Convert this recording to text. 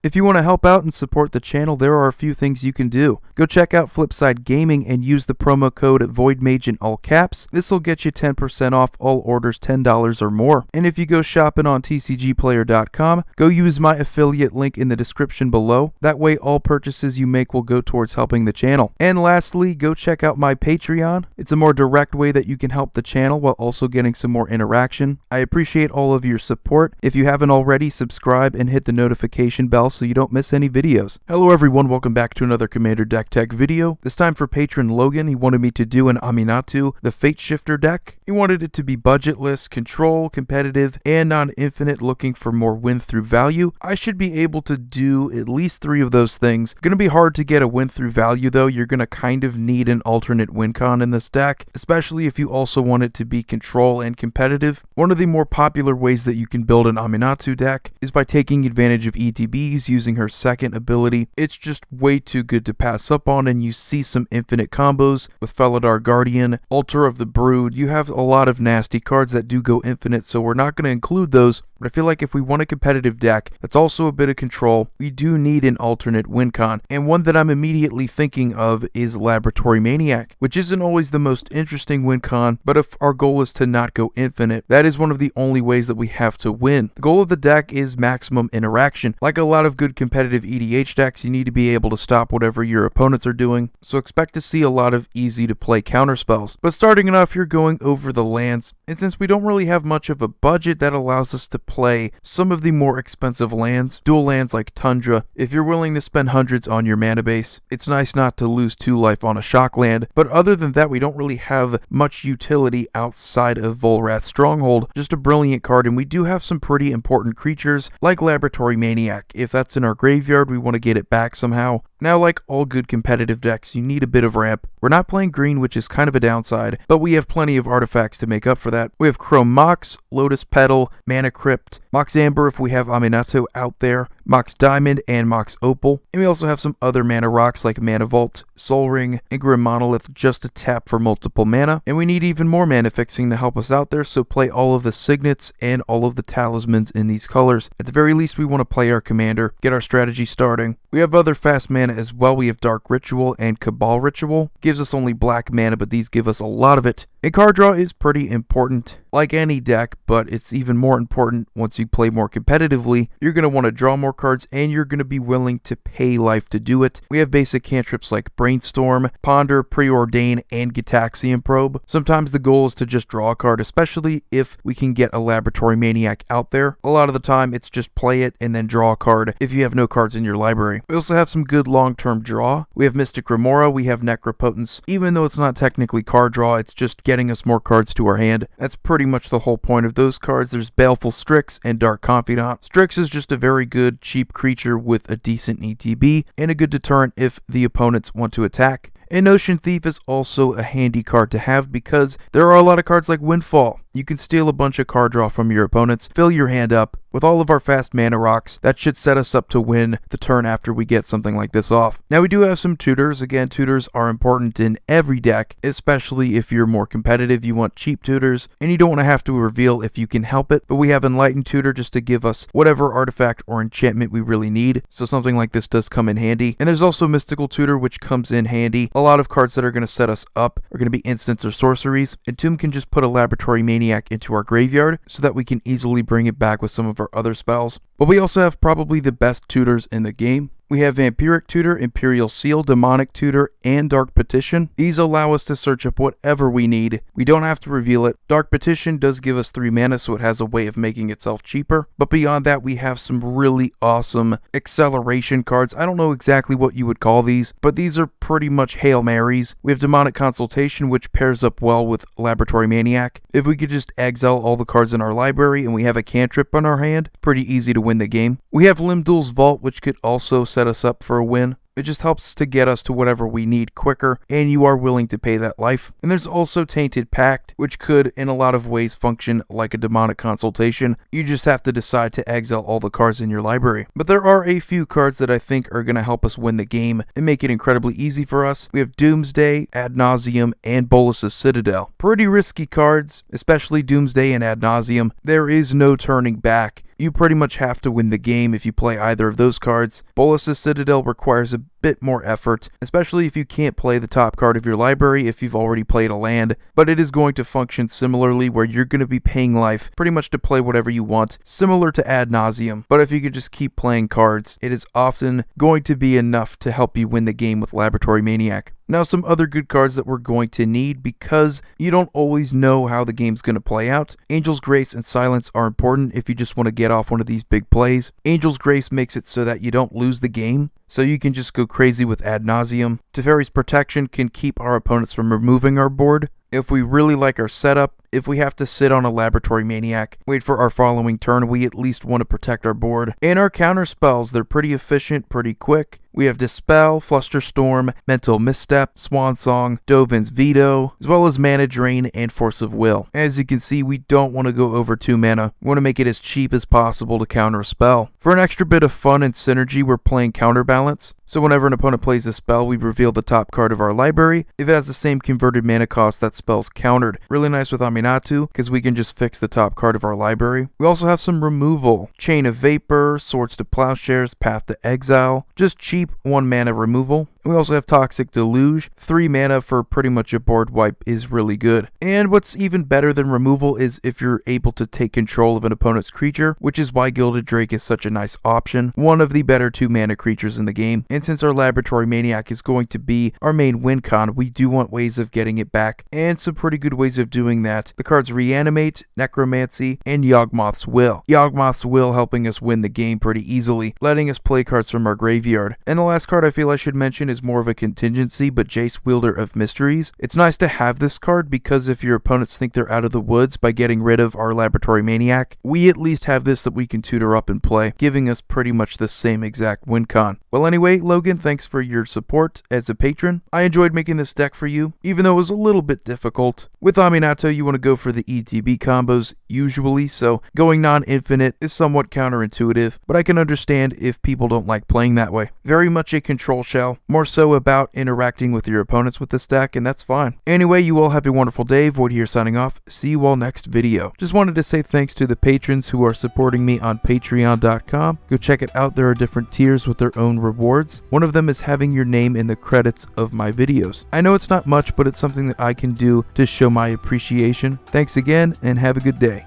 If you want to help out and support the channel, there are a few things you can do. Go check out Flipside Gaming and use the promo code VOIDMAGE in all caps. This will get you 10% off all orders $10 or more. And if you go shopping on tcgplayer.com, go use my affiliate link in the description below. That way all purchases you make will go towards helping the channel. And lastly, go check out my Patreon. It's a more direct way that you can help the channel while also getting some more interaction. I appreciate all of your support. If you haven't already, subscribe and hit the notification bell so you don't miss any videos. Hello everyone, welcome back to another Commander Deck Tech video. This time for patron Logan, he wanted me to do an Aminatou, the Fateshifter deck. He wanted it to be budgetless, control, competitive, and non-infinite, looking for more win through value. I should be able to do at least 3 of those things. Gonna be hard to get a win through value though. You're gonna kind of need an alternate win con in this deck, especially if you also want it to be control and competitive. One of the more popular ways that you can build an Aminatou deck is by taking advantage of ETBs, using her second ability. It's just way too good to pass up on, and you see some infinite combos with Felidar Guardian, Altar of the Brood. You have a lot of nasty cards that do go infinite, so we're not going to include those, but I feel like if we want a competitive deck that's also a bit of control, we do need an alternate win con, and one that I'm immediately thinking of is Laboratory Maniac, which isn't always the most interesting win con, but if our goal is to not go infinite, that is one of the only ways that we have to win. The goal of the deck is maximum interaction. Like a lot of good competitive EDH decks, you need to be able to stop whatever your opponents are doing, so expect to see a lot of easy to play counterspells. But starting off, you're going over the lands, and since we don't really have much of a budget, that allows us to play some of the more expensive lands, dual lands like Tundra. If you're willing to spend hundreds on your mana base, it's nice not to lose 2 life on a shock land, but other than that, we don't really have much utility outside of Volrath's Stronghold. Just a brilliant card, and we do have some pretty important creatures like Laboratory Maniac. If that's in our graveyard, we want to get it back somehow. Now, like all good competitive decks, you need a bit of ramp. We're not playing green, which is kind of a downside, but we have plenty of artifacts to make up for that. We have Chrome Mox, Lotus Petal, Mana Crypt, Mox Amber if we have Aminatou out there, Mox Diamond, and Mox Opal. And we also have some other mana rocks like Mana Vault, Soul Ring, and Grim Monolith just to tap for multiple mana. And we need even more mana fixing to help us out there, so play all of the signets and all of the talismans in these colors. At the very least, we want to play our commander, get our strategy starting. We have other fast mana as well. We have Dark Ritual and Cabal Ritual. Gives us only black mana, but these give us a lot of it. And card draw is pretty important, like any deck, but it's even more important once you play more competitively. You're going to want to draw more cards, and you're going to be willing to pay life to do it. We have basic cantrips like Brainstorm, Ponder, Preordain, and Gitaxian Probe. Sometimes the goal is to just draw a card, especially if we can get a Laboratory Maniac out there. A lot of the time, it's just play it and then draw a card if you have no cards in your library. We also have some good long-term draw. We have Mystic Remora, we have Necropotence. Even though it's not technically card draw, it's just getting us more cards to our hand. That's pretty much the whole point of those cards. There's Baleful Strix and Dark Confidant. Strix is just a very good, cheap creature with a decent ETB and a good deterrent if the opponents want to attack. And Ocean Thief is also a handy card to have because there are a lot of cards like Windfall. You can steal a bunch of card draw from your opponents, fill your hand up. With all of our fast mana rocks, that should set us up to win the turn after we get something like this off. Now we do have some tutors. Again, tutors are important in every deck, especially if you're more competitive. You want cheap tutors, and you don't want to have to reveal if you can help it. But we have Enlightened Tutor just to give us whatever artifact or enchantment we really need. So something like this does come in handy. And there's also Mystical Tutor, which comes in handy. A lot of cards that are going to set us up are going to be instants or sorceries. And Tomb can just put a Laboratory Maniac into our graveyard so that we can easily bring it back with some of our other spells. But we also have probably the best tutors in the game. We have Vampiric Tutor, Imperial Seal, Demonic Tutor, and Dark Petition. These allow us to search up whatever we need. We don't have to reveal it. Dark Petition does give us 3 mana, so it has a way of making itself cheaper. But beyond that, we have some really awesome acceleration cards. I don't know exactly what you would call these, but these are pretty much Hail Marys. We have Demonic Consultation, which pairs up well with Laboratory Maniac. If we could just exile all the cards in our library and we have a cantrip on our hand, pretty easy to win the game. We have Limdul's Vault, which could also set us up for a win. It just helps to get us to whatever we need quicker, and you are willing to pay that life. And there's also Tainted Pact, which could in a lot of ways function like a demonic consultation. You just have to decide to exile all the cards in your library. But there are a few cards that I think are going to help us win the game and make it incredibly easy for us. We have Doomsday, Ad Nauseam, and Bolus's Citadel. Pretty risky cards, especially Doomsday and Ad Nauseam. There is no turning back. you pretty much have to win the game if you play either of those cards. Bolas's Citadel requires a bit more effort, especially if you can't play the top card of your library if you've already played a land, but it is going to function similarly where you're going to be paying life pretty much to play whatever you want, similar to Ad Nauseam. But if you can just keep playing cards, it is often going to be enough to help you win the game with Laboratory Maniac. Now, some other good cards that we're going to need because you don't always know how the game's going to play out. Angel's Grace and Silence are important if you just want to get off one of these big plays. Angel's Grace makes it so that you don't lose the game, so you can just go crazy with Ad Nauseam. Teferi's Protection can keep our opponents from removing our board. If we really like our setup, if we have to sit on a Laboratory Maniac, wait for our following turn, we at least want to protect our board. And our counter spells, they're pretty efficient, pretty quick. We have Dispel, Flusterstorm, Mental Misstep, Swan Song, Dovin's Veto, as well as Mana Drain and Force of Will. As you can see, we don't want to go over 2 mana. We want to make it as cheap as possible to counter a spell. For an extra bit of fun and synergy, we're playing Counterbalance. So whenever an opponent plays a spell, we reveal the top card of our library. If it has the same converted mana cost, that spell's countered. Really nice with Aminatou, because we can just fix the top card of our library. We also have some removal. Chain of Vapor, Swords to Plowshares, Path to Exile. Just cheap 1 mana removal. We also have Toxic Deluge. 3 mana for pretty much a board wipe is really good. And what's even better than removal is if you're able to take control of an opponent's creature, which is why Gilded Drake is such a nice option. One of the better 2 mana creatures in the game. And since our Laboratory Maniac is going to be our main win con, we do want ways of getting it back, and some pretty good ways of doing that. The cards Reanimate, Necromancy, and Yawgmoth's Will. Yawgmoth's Will helping us win the game pretty easily, letting us play cards from our graveyard. And the last card I feel I should mention is more of a contingency, but Jace, Wielder of Mysteries. It's nice to have this card because if your opponents think they're out of the woods by getting rid of our Laboratory Maniac, we at least have this that we can tutor up and play, giving us pretty much the same exact win con. Well anyway, Logan, thanks for your support as a patron. I enjoyed making this deck for you, even though it was a little bit difficult. With Aminatou, you want to go for the ETB combos usually, so going non-infinite is somewhat counterintuitive, but I can understand if people don't like playing that way. Very much a control shell, more so about interacting with your opponents with this deck, and that's fine. Anyway, you all have a wonderful day. Void here signing off. See you all next video. Just wanted to say thanks to the patrons who are supporting me on patreon.com. Go check it out. There are different tiers with their own rewards. One of them is having your name in the credits of my videos. I know it's not much, but it's something that I can do to show my appreciation. Thanks again, and have a good day.